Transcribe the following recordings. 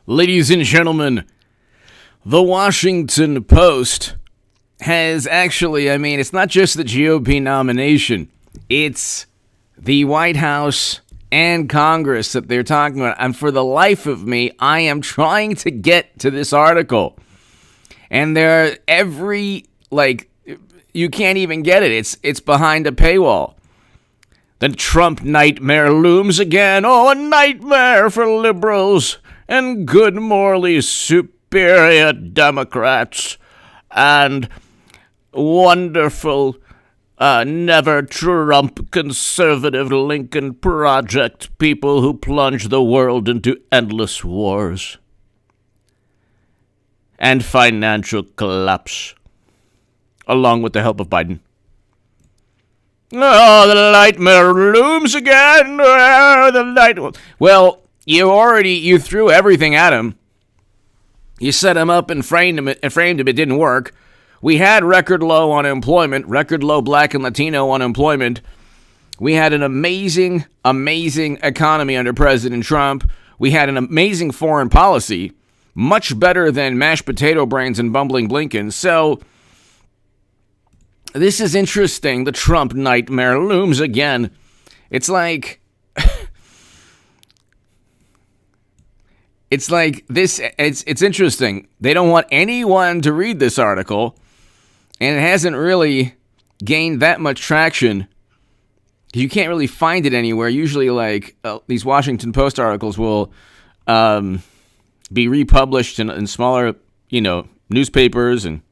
Ladies and gentlemen, the Washington Post has actually, it's not just the GOP nomination, it's the White House and Congress that they're talking about. And for the life of me, I am trying to get to this article. And you can't even get it. It's behind a paywall. The Trump nightmare looms again. Oh, a nightmare for liberals and good morally superior Democrats and wonderful, never Trump conservative Lincoln Project people who plunge the world into endless wars and financial collapse, along with the help of Biden. Oh, the nightmare looms again. Well, you threw everything at him. You set him up and framed him. It didn't work. We had record low unemployment, record low Black and Latino unemployment. We had an amazing, amazing economy under President Trump. We had an amazing foreign policy, much better than mashed potato brains and bumbling Blinken. So this is interesting. The Trump nightmare looms again. It's like this. It's interesting. They don't want anyone to read this article, and it hasn't really gained that much traction. You can't really find it anywhere. Usually, these Washington Post articles will be republished in smaller, newspapers, and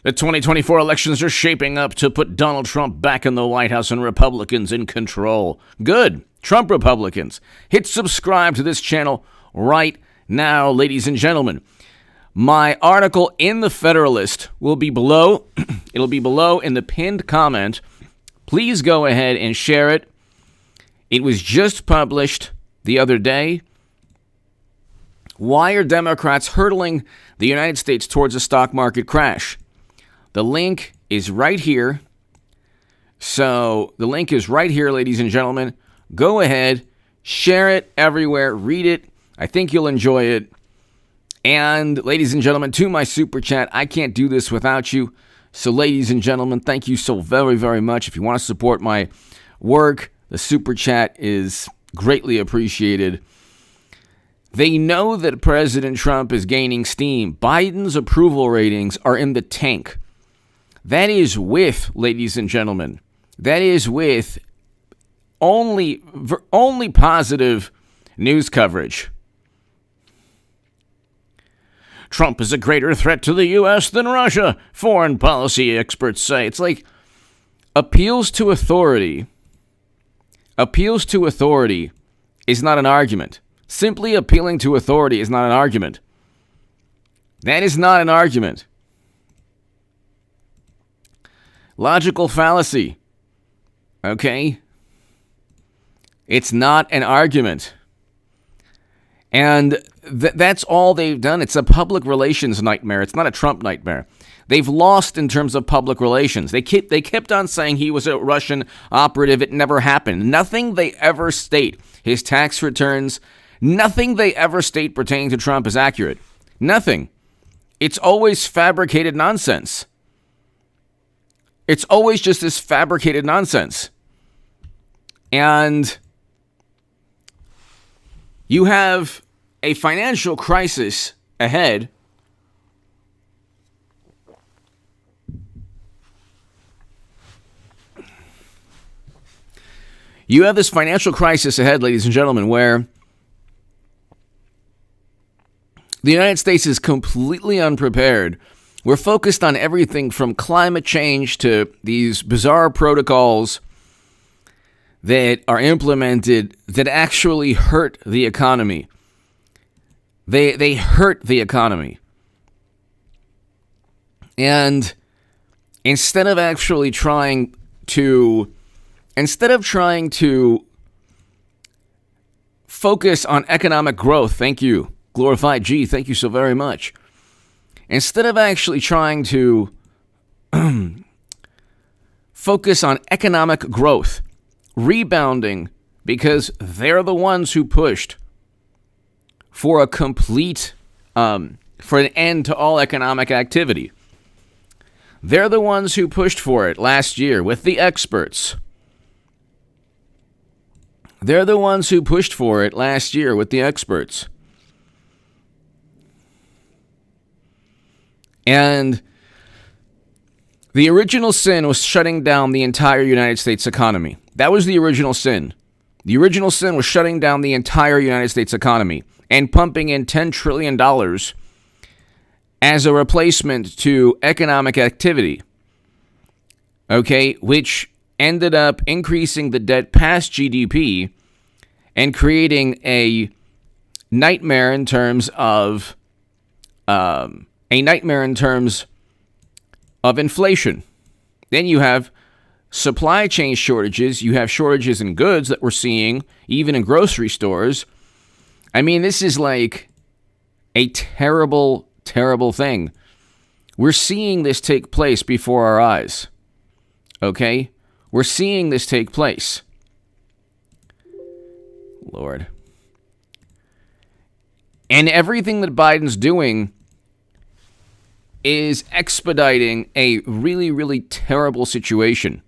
the 2024 elections are shaping up to put Donald Trump back in the White House and Republicans in control. Good. Trump Republicans. Hit subscribe to this channel right now, ladies and gentlemen. My article in the Federalist will be below. It'll be below in the pinned comment. Please go ahead and share it. It was just published the other day. Why are Democrats hurtling the United States towards a stock market crash? The link is right here. So the link is right here, ladies and gentlemen. Go ahead, share it everywhere, read it. I think you'll enjoy it. And ladies and gentlemen, to my super chat, I can't do this without you. So ladies and gentlemen, thank you so very, very much. If you want to support my work, the super chat is greatly appreciated. They know that President Trump is gaining steam. Biden's approval ratings are in the tank. That is with, ladies and gentlemen, only positive news coverage. Trump is a greater threat to the U.S. than Russia, foreign policy experts say. It's like appeals to authority is not an argument. Simply appealing to authority is not an argument. That is not an argument. Logical fallacy. Okay? It's not an argument. And that's all they've done. It's a public relations nightmare. It's not a Trump nightmare. They've lost in terms of public relations. They kept on saying he was a Russian operative. It never happened. Nothing they ever state, his tax returns, nothing they ever state pertaining to Trump is accurate. Nothing. It's always fabricated nonsense. It's always just this fabricated nonsense. And you have a financial crisis ahead. You have this financial crisis ahead, ladies and gentlemen, where the United States is completely unprepared. We're focused on everything from climate change to these bizarre protocols that are implemented that actually hurt the economy. They hurt the economy. And instead of trying to focus on economic growth, thank you, Glorified G, thank you so very much. Instead of actually trying to focus on economic growth, rebounding, because they're the ones who pushed for a complete, for an end to all economic activity. They're the ones who pushed for it last year with the experts. They're the ones who pushed for it last year with the experts. And the original sin was shutting down the entire United States economy. That was the original sin. The original sin was shutting down the entire United States economy and pumping in $10 trillion as a replacement to economic activity, okay, which ended up increasing the debt past GDP and creating a nightmare in terms of inflation. Then you have supply chain shortages. You have shortages in goods that we're seeing, even in grocery stores. I mean, this is like a terrible, terrible thing. We're seeing this take place before our eyes. Okay? We're seeing this take place. Lord. And everything that Biden's doing is expediting a really, really terrible situation.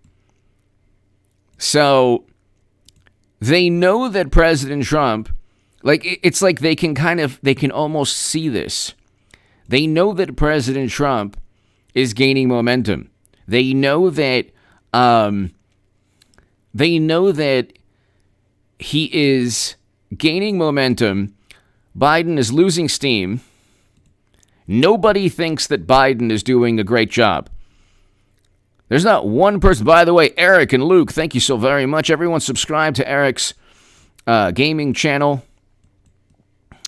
So they know that President Trump, like, it's like they can almost see this. They know that President Trump is gaining momentum. They know that he is gaining momentum. Biden is losing steam. Nobody thinks that Biden is doing a great job. There's not one person. By the way, Eric and Luke, thank you so very much. Everyone subscribe to Eric's gaming channel,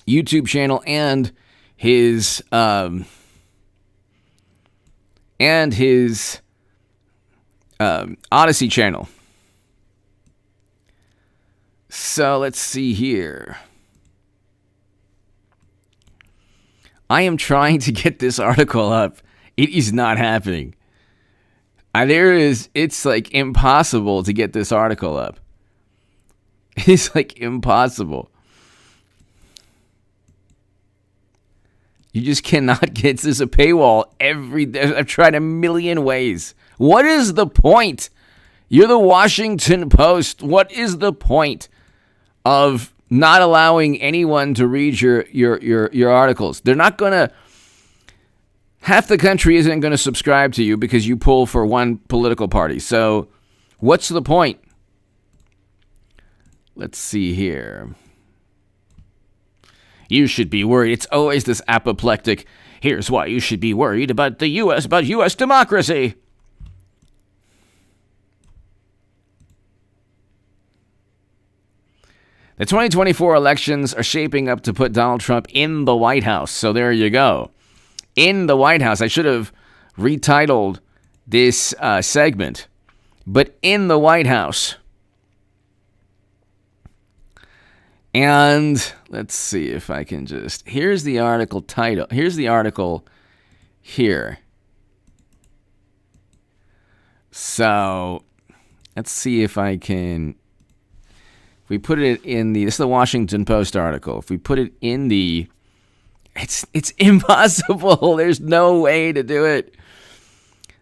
YouTube channel, and his Odyssey channel. So let's see here. I am trying to get this article up. It is not happening. It's like impossible to get this article up. It's like impossible. You just cannot get this a paywall. I've tried a million ways. What is the point? You're the Washington Post. What is the point of not allowing anyone to read your articles? They're not gonna. Half the country isn't going to subscribe to you because you pull for one political party. So, what's the point? Let's see here. You should be worried. It's always this apoplectic. Here's why you should be worried about the U.S., about U.S. democracy. The 2024 elections are shaping up to put Donald Trump in the White House. So there you go. In the White House. I should have retitled this segment. But in the White House. And let's see if I can just... Here's the article title. Here's the article here. So let's see if I can... If we put it in the... This is the Washington Post article. If we put it in the... It's impossible. There's no way to do it.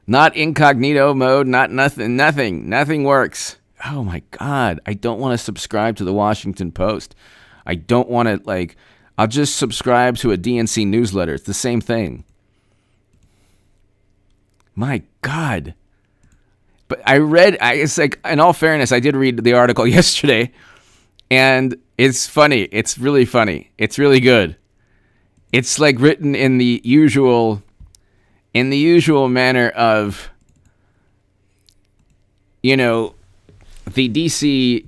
Not incognito mode, not nothing. Nothing works. Oh my God. I don't want to subscribe to the Washington Post. I don't want to, I'll just subscribe to a DNC newsletter. It's the same thing. My God. But it's like, in all fairness, I did read the article yesterday, and it's funny. It's really funny. It's really good. It's like written in the usual manner of, the DC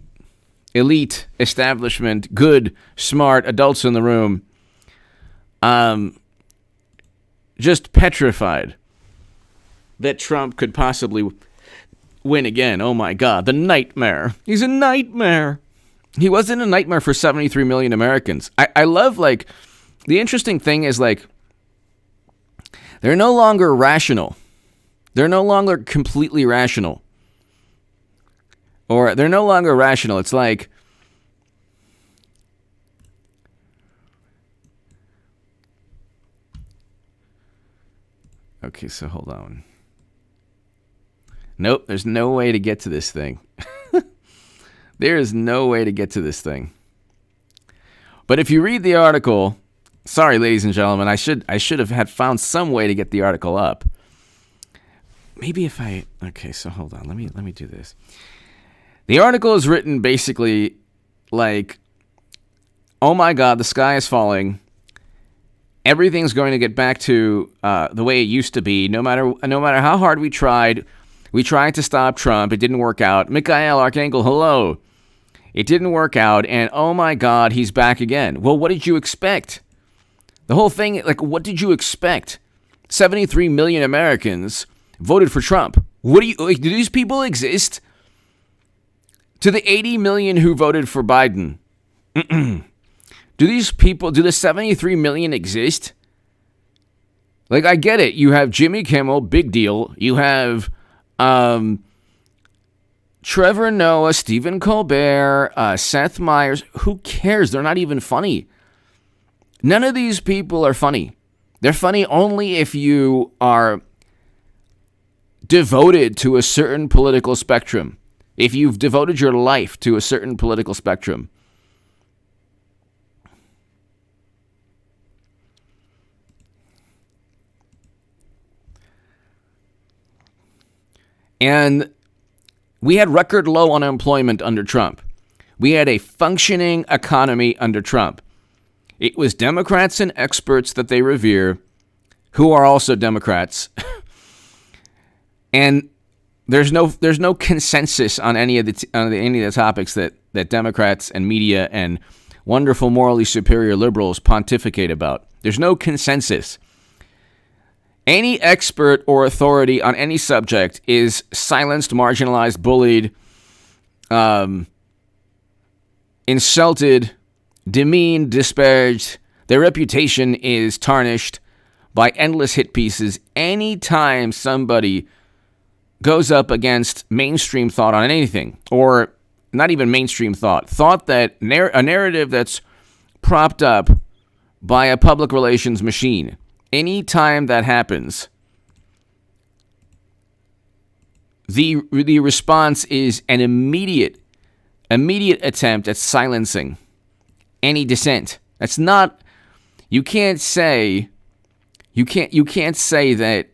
elite establishment, good, smart adults in the room, just petrified that Trump could possibly win again. Oh my God, the nightmare. He's a nightmare. He wasn't a nightmare for 73 million Americans. I love, the interesting thing is, they're no longer rational. They're no longer completely rational. Or they're no longer rational. It's like, Okay, so hold on. Nope, there's no way to get to this thing. There is no way to get to this thing. But if you read the article, sorry, ladies and gentlemen, I should have had found some way to get the article up. Maybe if I... Okay, so hold on. Let me do this. The article is written basically like, oh my God, the sky is falling. Everything's going to get back to the way it used to be. No matter how hard we tried to stop Trump. It didn't work out. Mikhail Archangel, hello. It didn't work out, and oh my God, he's back again. Well, what did you expect? The whole thing, like, what did you expect? 73 million Americans voted for Trump. Do these people exist? To the 80 million who voted for Biden, do the 73 million exist? Like, I get it. You have Jimmy Kimmel, big deal. You have Trevor Noah, Stephen Colbert, Seth Meyers. Who cares? They're not even funny. None of these people are funny. They're funny only if you are devoted to a certain political spectrum. If you've devoted your life to a certain political spectrum. And we had record low unemployment under Trump. We had a functioning economy under Trump. It was Democrats and experts that they revere, who are also Democrats. And there's no consensus on any of the topics that Democrats and media and wonderful morally superior liberals pontificate about. There's no consensus. Any expert or authority on any subject is silenced, marginalized, bullied, insulted, demeaned, disparaged. Their reputation is tarnished by endless hit pieces anytime somebody goes up against mainstream thought on anything, or not even mainstream thought that a narrative that's propped up by a public relations machine. Anytime that happens, the response is an immediate attempt at silencing any dissent. That's not. You can't say that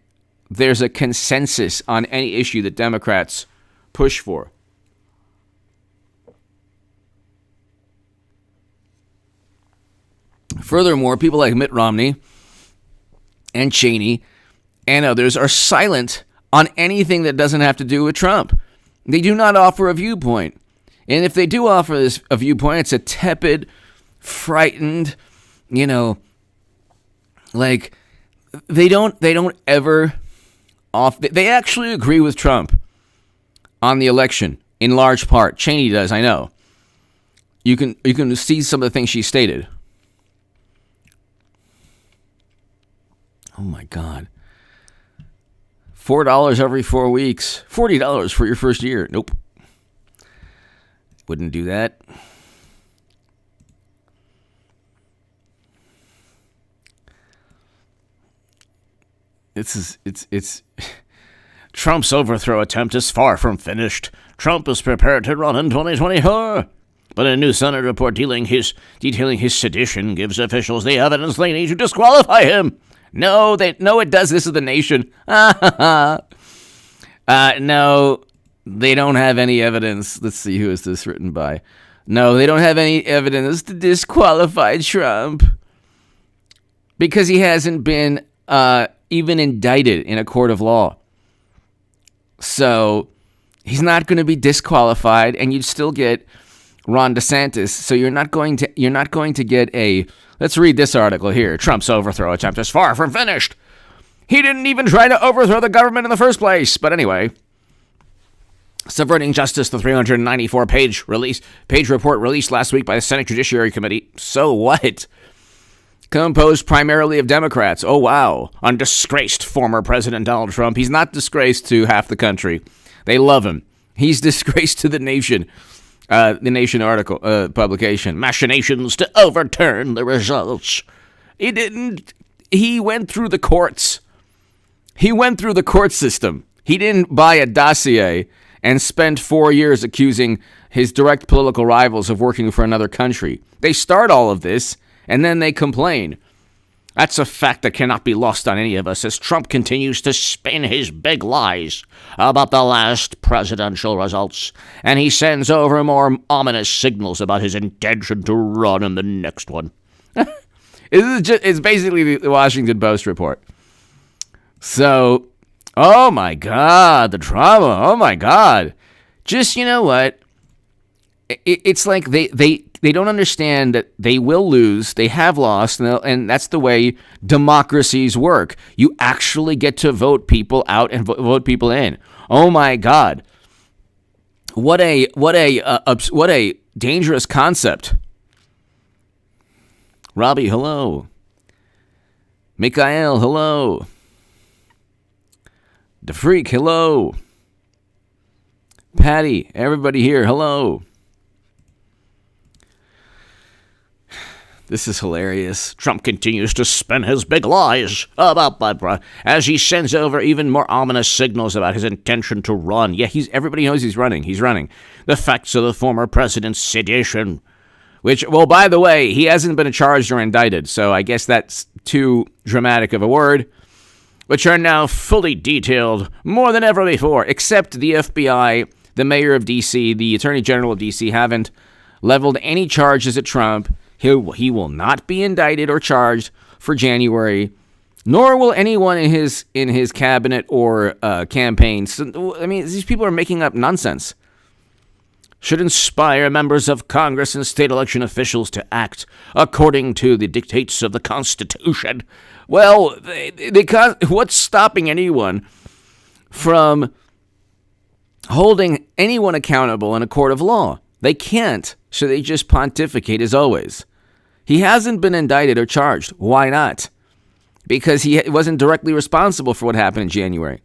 there's a consensus on any issue that Democrats push for. Furthermore, people like Mitt Romney and Cheney and others are silent on anything that doesn't have to do with Trump. They do not offer a viewpoint. And if they do offer a viewpoint, it's a tepid, frightened, like they don't ever they actually agree with Trump on the election in large part. Cheney does, I know. You can see some of the things she stated. Oh my God. $4 every 4 weeks. $40 for your first year. Nope. Wouldn't do that. It's Trump's overthrow attempt is far from finished. Trump is prepared to run in 2024. But a new Senate report detailing his sedition gives officials the evidence they need to disqualify him. No, it does. This is the Nation. No, they don't have any evidence. Let's see, who is this written by? No, they don't have any evidence to disqualify Trump because he hasn't been even indicted in a court of law. So he's not going to be disqualified, and you'd still get Ron DeSantis. So you're not going to get a. Let's read this article here. Trump's overthrow attempt is far from finished. He didn't even try to overthrow the government in the first place. But anyway, subverting justice, the 394-page report released last week by the Senate Judiciary Committee. So what? Composed primarily of Democrats. Oh, wow. On disgraced former President Donald Trump. He's not disgraced to half the country. They love him. He's disgraced to the nation. The Nation article, publication. Machinations to overturn the results. He didn't. He went through the courts. He went through the court system. He didn't buy a dossier and spend 4 years accusing his direct political rivals of working for another country. They start all of this, and then they complain. That's a fact that cannot be lost on any of us as Trump continues to spin his big lies about the last presidential results, and he sends over more ominous signals about his intention to run in the next one. It's basically the Washington Post report. So, oh my God, the drama. Oh my God. Just, you know what? It's like they don't understand that they will lose. They have lost, and that's the way democracies work. You actually get to vote people out and vote people in. Oh my God. What a dangerous concept. Robbie, hello. Mikhail, hello. The Freak, hello. Patty, everybody here, hello. This is hilarious. Trump continues to spin his big lies about as he sends over even more ominous signals about his intention to run. Yeah, everybody knows he's running. He's running. The facts of the former president's sedition, which, well, by the way, he hasn't been charged or indicted, so I guess that's too dramatic of a word, which are now fully detailed more than ever before, except the FBI, the mayor of D.C., the attorney general of D.C. haven't leveled any charges at Trump. He will not be indicted or charged for January, nor will anyone in his cabinet or campaign. So, I mean, these people are making up nonsense. Should inspire members of Congress and state election officials to act according to the dictates of the Constitution. Well, what's stopping anyone from holding anyone accountable in a court of law? They can't, so they just pontificate as always. He hasn't been indicted or charged. Why not? Because he wasn't directly responsible for what happened in January.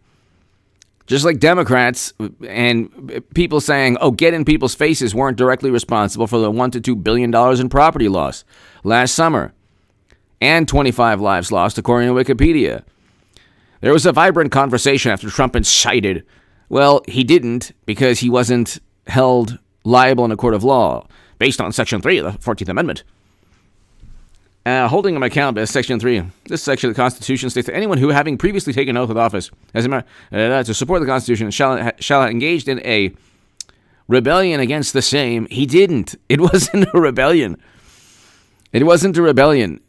Just like Democrats and people saying, oh, get in people's faces weren't directly responsible for the $1 to $2 billion in property loss last summer and 25 lives lost, according to Wikipedia. There was a vibrant conversation after Trump incited. Well, he didn't because he wasn't held liable in a court of law based on Section 3 of the 14th Amendment. Holding him accountable, Section 3. This section of the Constitution states that anyone who, having previously taken oath of office to support the Constitution shall have engaged in a rebellion against the same. He didn't. It wasn't a rebellion. It wasn't a rebellion.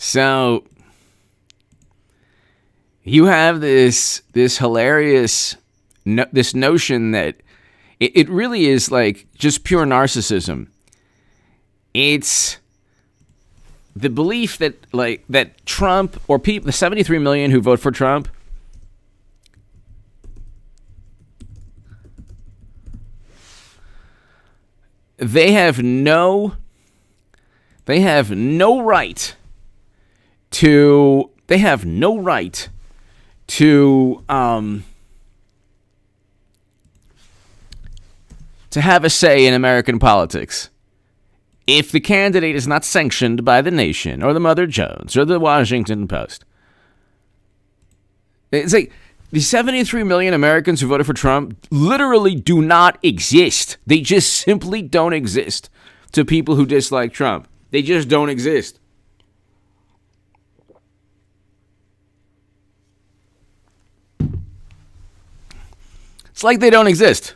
So you have this hilarious this notion that it really is like just pure narcissism. It's the belief that Trump or the 73 million who vote for Trump they have no right to have a say in American politics if the candidate is not sanctioned by the Nation or the Mother Jones or the Washington Post. It's like the 73 million Americans who voted for Trump literally do not exist. They just simply don't exist to people who dislike Trump. They just don't exist. It's like they don't exist.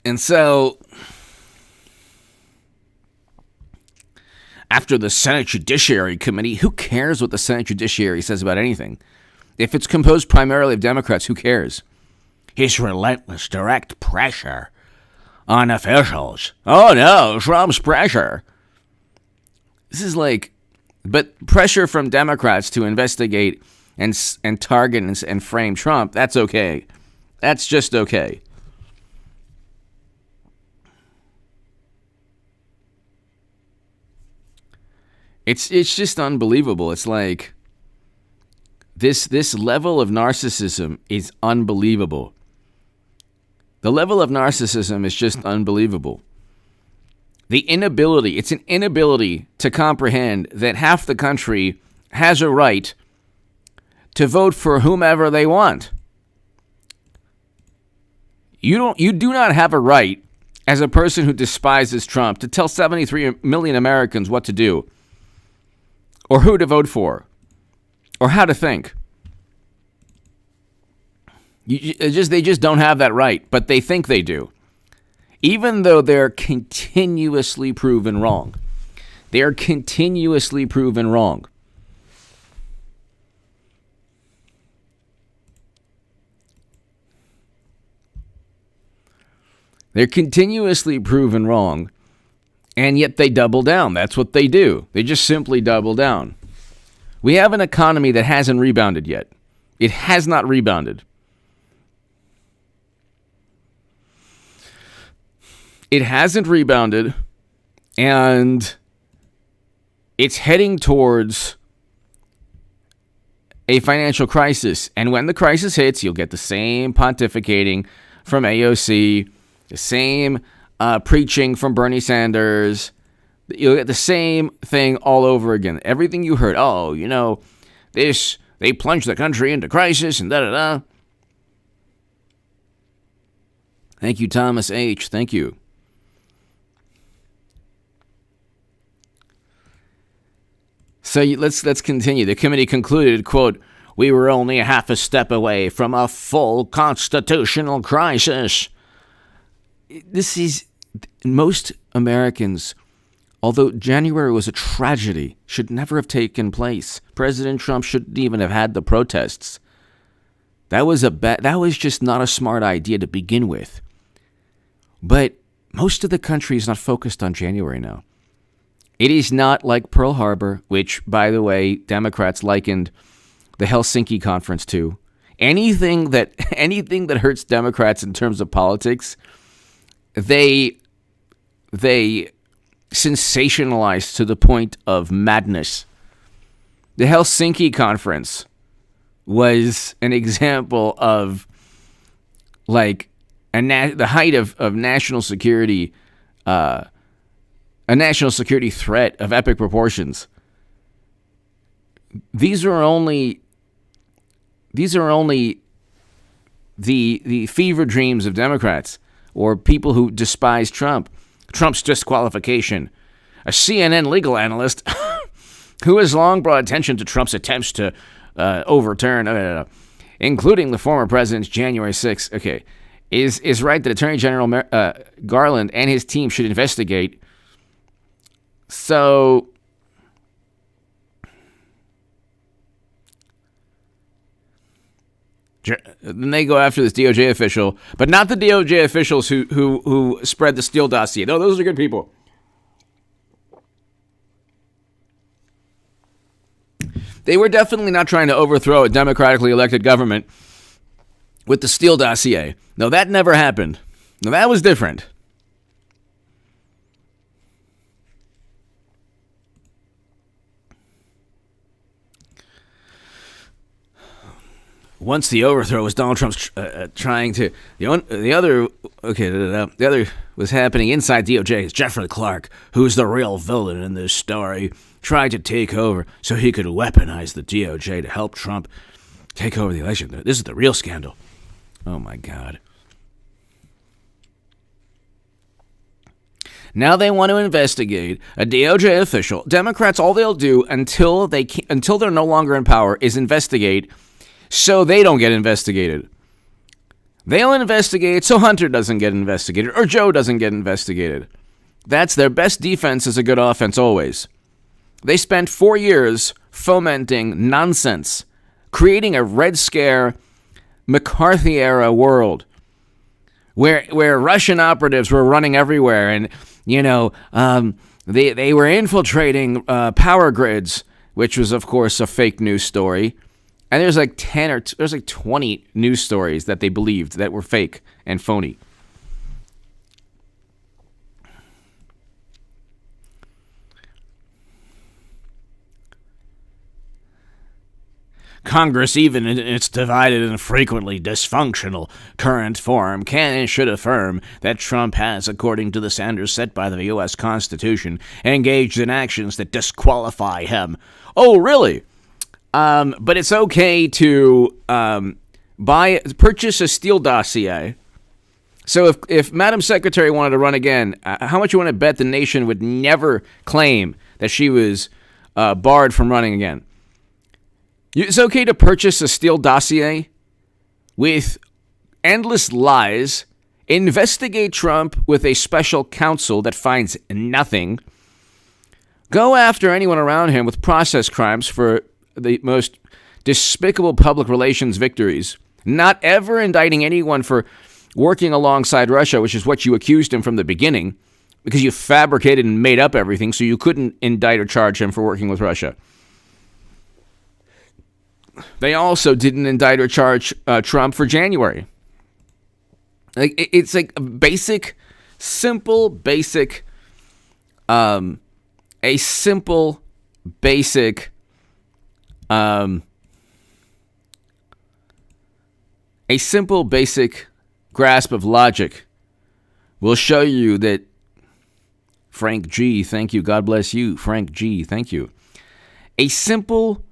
And so, after the Senate Judiciary Committee, who cares what the Senate Judiciary says about anything? If it's composed primarily of Democrats, who cares? His relentless direct pressure on officials. Oh no, Trump's pressure. This is but pressure from Democrats to investigate and target and frame Trump, that's okay. That's just okay. It's just unbelievable. It's like this level of narcissism is unbelievable. The level of narcissism is just unbelievable. It's an inability to comprehend that half the country has a right to vote for whomever they want. You do not have a right as a person who despises Trump to tell 73 million Americans what to do or who to vote for or how to think. They just don't have that right, but they think they do. Even though they're continuously proven wrong. They are continuously proven wrong. They're continuously proven wrong, and yet they double down. That's what they do. They just simply double down. We have an economy that hasn't rebounded yet. It has not rebounded. It hasn't rebounded, and it's heading towards a financial crisis. And when the crisis hits, you'll get the same pontificating from AOC, the same preaching from Bernie Sanders. You'll get the same thing all over again. Everything you heard, they plunged the country into crisis and da-da-da. Thank you, Thomas H. Thank you. So let's continue. The committee concluded, quote, "We were only a half a step away from a full constitutional crisis." This is, most Americans, although January was a tragedy, should never have taken place. President Trump shouldn't even have had the protests. That was just not a smart idea to begin with. But most of the country is not focused on January now. It is not like Pearl Harbor, which, by the way, Democrats likened the Helsinki conference to. Anything that hurts Democrats in terms of politics, they sensationalize to the point of madness. The Helsinki conference was an example of the height of national security. A national security threat of epic proportions. These are only the fever dreams of Democrats or people who despise Trump. Trump's disqualification. A CNN legal analyst who has long brought attention to Trump's attempts to overturn, including the former president's January 6th, is right that Attorney General Garland and his team should investigate. So, then they go after this DOJ official, but not the DOJ officials who spread the Steele dossier. No, those are good people. They were definitely not trying to overthrow a democratically elected government with the Steele dossier. No, that never happened. No, that was different. Once the overthrow was Donald Trump's trying to the other was happening inside DOJ. It's Jeffrey Clark, who's the real villain in this story, tried to take over so he could weaponize the DOJ to help Trump take over the election. This is the real scandal. Oh my God. Now they want to investigate a DOJ official. Democrats, all they'll do until they're no longer in power is investigate, so they don't get investigated. They'll investigate so Hunter doesn't get investigated or Joe doesn't get investigated. That's their best defense is a good offense always. They spent 4 years fomenting nonsense, creating a Red Scare, McCarthy-era world where Russian operatives were running everywhere and, they were infiltrating power grids, which was, of course, a fake news story. And there's like 20 news stories that they believed that were fake and phony. Congress, even in its divided and frequently dysfunctional current form, can and should affirm that Trump has, according to the standards set by the U.S. Constitution, engaged in actions that disqualify him. Oh, really? But it's okay to purchase a Steele dossier. So if Madam Secretary wanted to run again, how much you want to bet the nation would never claim that she was barred from running again? It's okay to purchase a Steele dossier with endless lies, investigate Trump with a special counsel that finds nothing, go after anyone around him with process crimes for the most despicable public relations victories, not ever indicting anyone for working alongside Russia, which is what you accused him from the beginning, because you fabricated and made up everything so you couldn't indict or charge him for working with Russia. They also didn't indict or charge Trump for January. It's like a basic, simple, basic, a simple, basic, grasp of logic will show you that Frank G, thank you, God bless you, Frank G, thank you. A simple,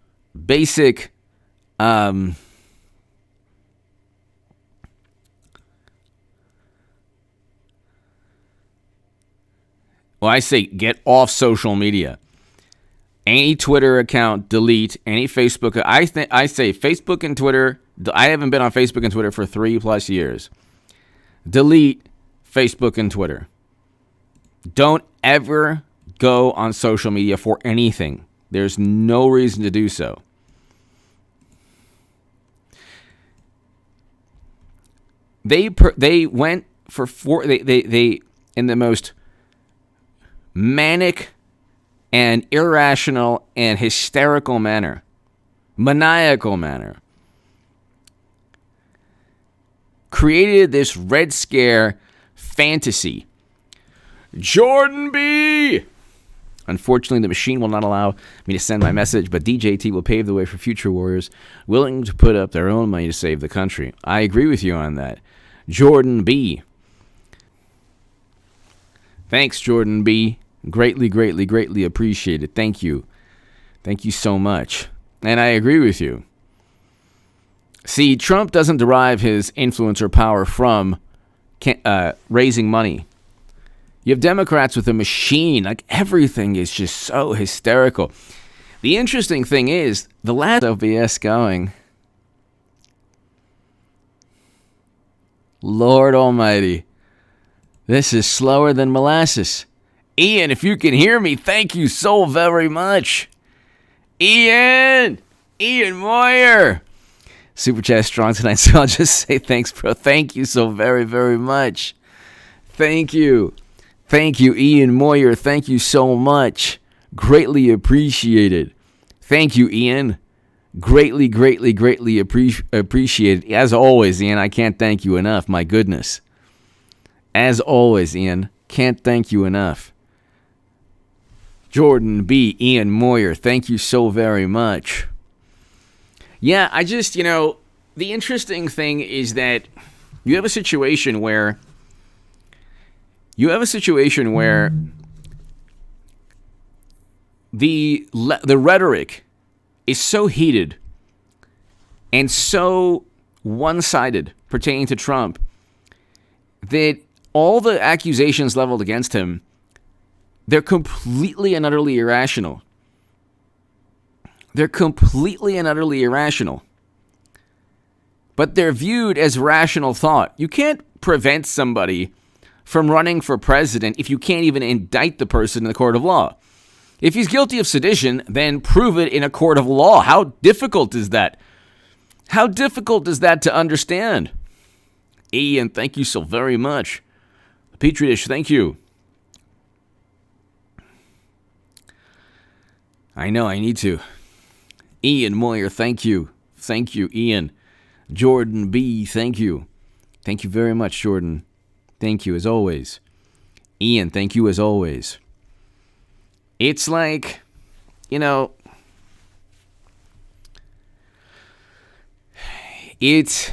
basic, well, I say get off social media. Any Twitter account, delete. Any Facebook. I say Facebook and Twitter. I haven't been on Facebook and Twitter for 3+ years. Delete Facebook and Twitter. Don't ever go on social media for anything. There's no reason to do so. They went for they in the most manic and irrational and hysterical manner, maniacal manner, created this Red Scare fantasy. Jordan B. Unfortunately, the machine will not allow me to send my message, but DJT will pave the way for future warriors willing to put up their own money to save the country. I agree with you on that. Jordan B. Thanks, Jordan B. Greatly, greatly, greatly appreciated. Thank you. Thank you so much. And I agree with you. See, Trump doesn't derive his influence or power from raising money. You have Democrats with a machine. Like, everything is just so hysterical. The interesting thing is, the last OBS going. Lord Almighty. This is slower than molasses. Ian, if you can hear me, thank you so very much. Ian Moyer. Super chat strong tonight, so I'll just say thanks, bro. Thank you so very, very much. Thank you. Thank you, Ian Moyer. Thank you so much. Greatly appreciated. Thank you, Ian. Greatly, greatly, greatly appreciated. As always, Ian, I can't thank you enough. My goodness. As always, Ian, can't thank you enough. Jordan B. Ian Moyer, thank you so very much. Yeah, I just, the interesting thing is that you have a situation where the rhetoric is so heated and so one-sided pertaining to Trump that all the accusations leveled against him, they're completely and utterly irrational. They're completely and utterly irrational. But they're viewed as rational thought. You can't prevent somebody from running for president if you can't even indict the person in the court of law. If he's guilty of sedition, then prove it in a court of law. How difficult is that? How difficult is that to understand? Ian, thank you so very much. Petri dish, thank you. I know, I need to. Ian Moyer, thank you. Thank you, Ian. Jordan B., thank you. Thank you very much, Jordan. Thank you, as always. Ian, thank you, as always. It's like, It's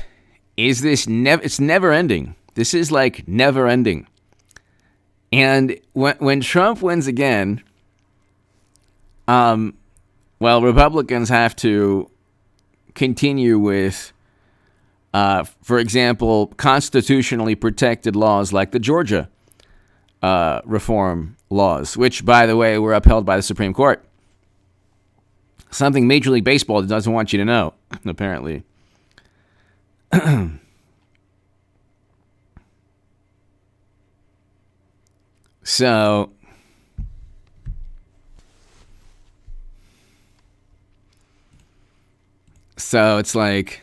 never ending. This is like never ending. And when Trump wins again, Republicans have to continue with, for example, constitutionally protected laws like the Georgia reform laws, which, by the way, were upheld by the Supreme Court. Something Major League Baseball doesn't want you to know, apparently. So it's like,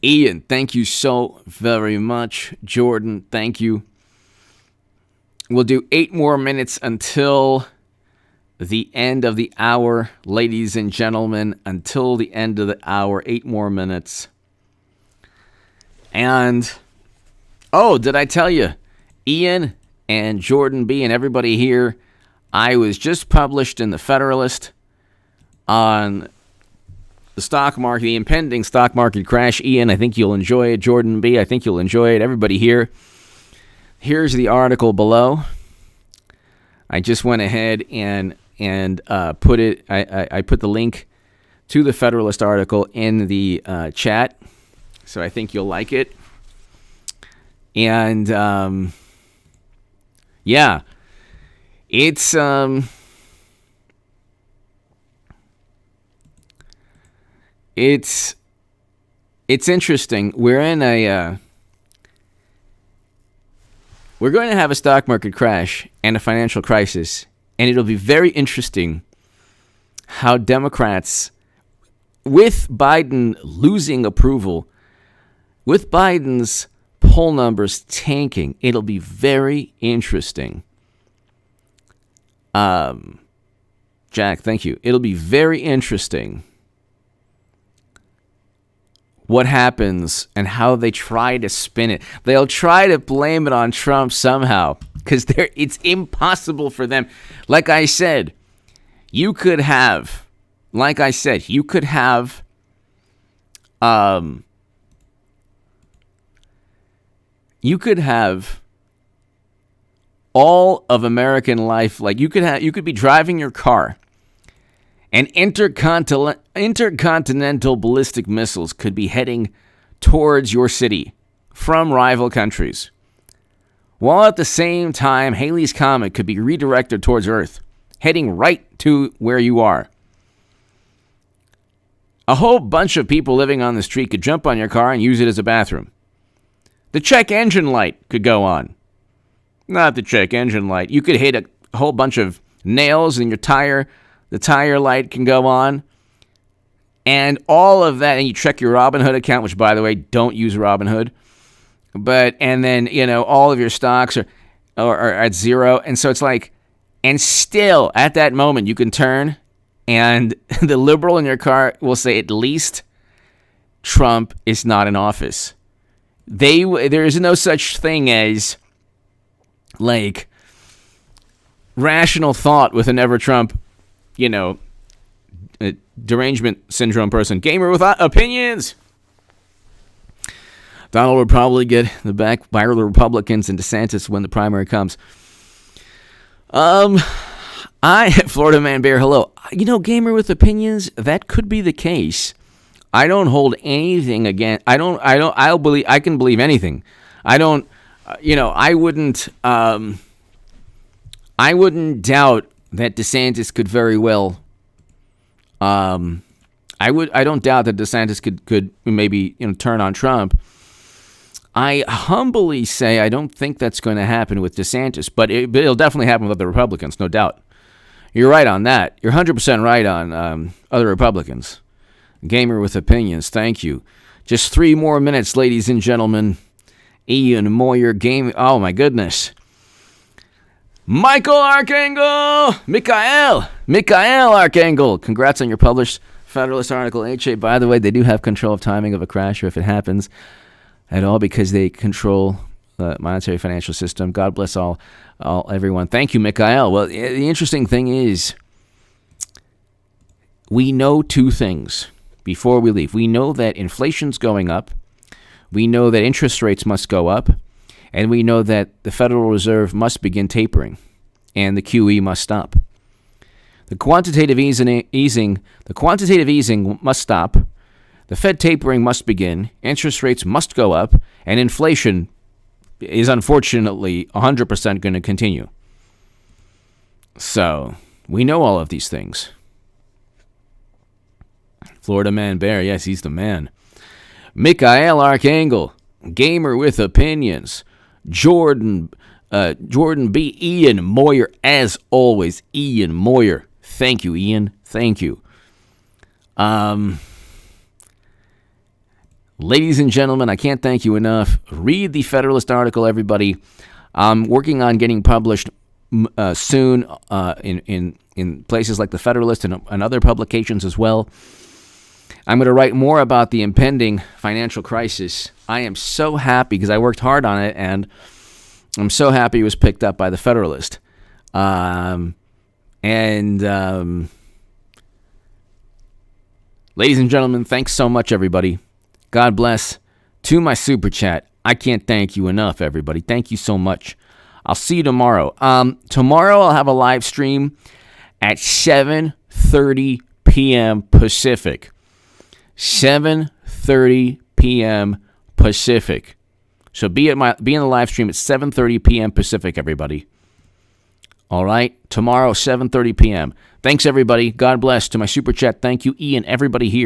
Ian, thank you so very much. Jordan, thank you. We'll do 8 more minutes until the end of the hour, ladies and gentlemen. Until the end of the hour, 8 more minutes. And, did I tell you, Ian and Jordan B. and everybody here, I was just published in the Federalist on the stock market, the impending stock market crash. Ian, I think you'll enjoy it. Jordan B., I think you'll enjoy it. Everybody here. Here's the article below. I just went ahead and put it. I put the link to the Federalist article in the chat, so I think you'll like it. And yeah, it's interesting. We're going to have a stock market crash and a financial crisis, and it'll be very interesting how Democrats, with Biden losing approval, with Biden's poll numbers tanking, it'll be very interesting. Jack, thank you. It'll be very interesting what happens and how they try to spin it. They'll try to blame it on Trump somehow because it's impossible for them. Like I said, you could have all of American life. Like you could be driving your car, and intercontinental ballistic missiles could be heading towards your city from rival countries, while at the same time Halley's Comet could be redirected towards Earth, heading right to where you are. A whole bunch of people living on the street could jump on your car and use it as a bathroom. The check engine light could go on. Not the check engine light. You could hit a whole bunch of nails in your tire. The tire light can go on. And all of that. And you check your Robinhood account, which, by the way, don't use Robinhood. And then, all of your stocks are at zero. And so it's like, and still at that moment, you can turn and the liberal in your car will say, at least Trump is not in office. There is no such thing as like rational thought with a never Trump, derangement syndrome person. Gamer with opinions. Donald would probably get the back by the Republicans and DeSantis when the primary comes. Florida Man Bear, hello. Gamer with opinions, that could be the case. I don't hold anything against. I can believe anything. I don't. I wouldn't doubt that DeSantis could very well. I don't doubt that DeSantis could maybe turn on Trump. I humbly say I don't think that's going to happen with DeSantis, but it'll definitely happen with other Republicans, no doubt. You're right on that. You're 100% right on other Republicans. Gamer with opinions, thank you. Just 3 more minutes, ladies and gentlemen. Ian Moyer, game. Oh, my goodness. Michael Archangel! Mikhail Archangel! Congrats on your published Federalist Article. HA, by the way, they do have control of timing of a crash or if it happens at all because they control the monetary financial system. God bless everyone. Thank you, Mikhail. Well, the interesting thing is we know 2 things. before we leave. We know that inflation's going up. We know that interest rates must go up. And we know that the Federal Reserve must begin tapering and the QE must stop. The quantitative easing must stop. The Fed tapering must begin. Interest rates must go up, and inflation is unfortunately 100% going to continue. So, we know all of these things. Florida Man Bear, yes, he's the man. Mikael Archangel, gamer with opinions. Jordan B. Ian Moyer, as always. Ian Moyer. Thank you, Ian. Thank you. Ladies and gentlemen, I can't thank you enough. Read the Federalist article, everybody. I'm working on getting published soon in places like the Federalist and other publications as well. I'm going to write more about the impending financial crisis. I am so happy because I worked hard on it, and I'm so happy it was picked up by the Federalist. Ladies and gentlemen, thanks so much, everybody. God bless. To my super chat, I can't thank you enough, everybody. Thank you so much. I'll see you tomorrow. Tomorrow I'll have a live stream at 7:30 p.m. Pacific. 7:30 p.m. Pacific. So be in the live stream at 7:30 p.m. Pacific, everybody. All right? Tomorrow, 7:30 p.m. Thanks, everybody. God bless. To my super chat, thank you, Ian, everybody here.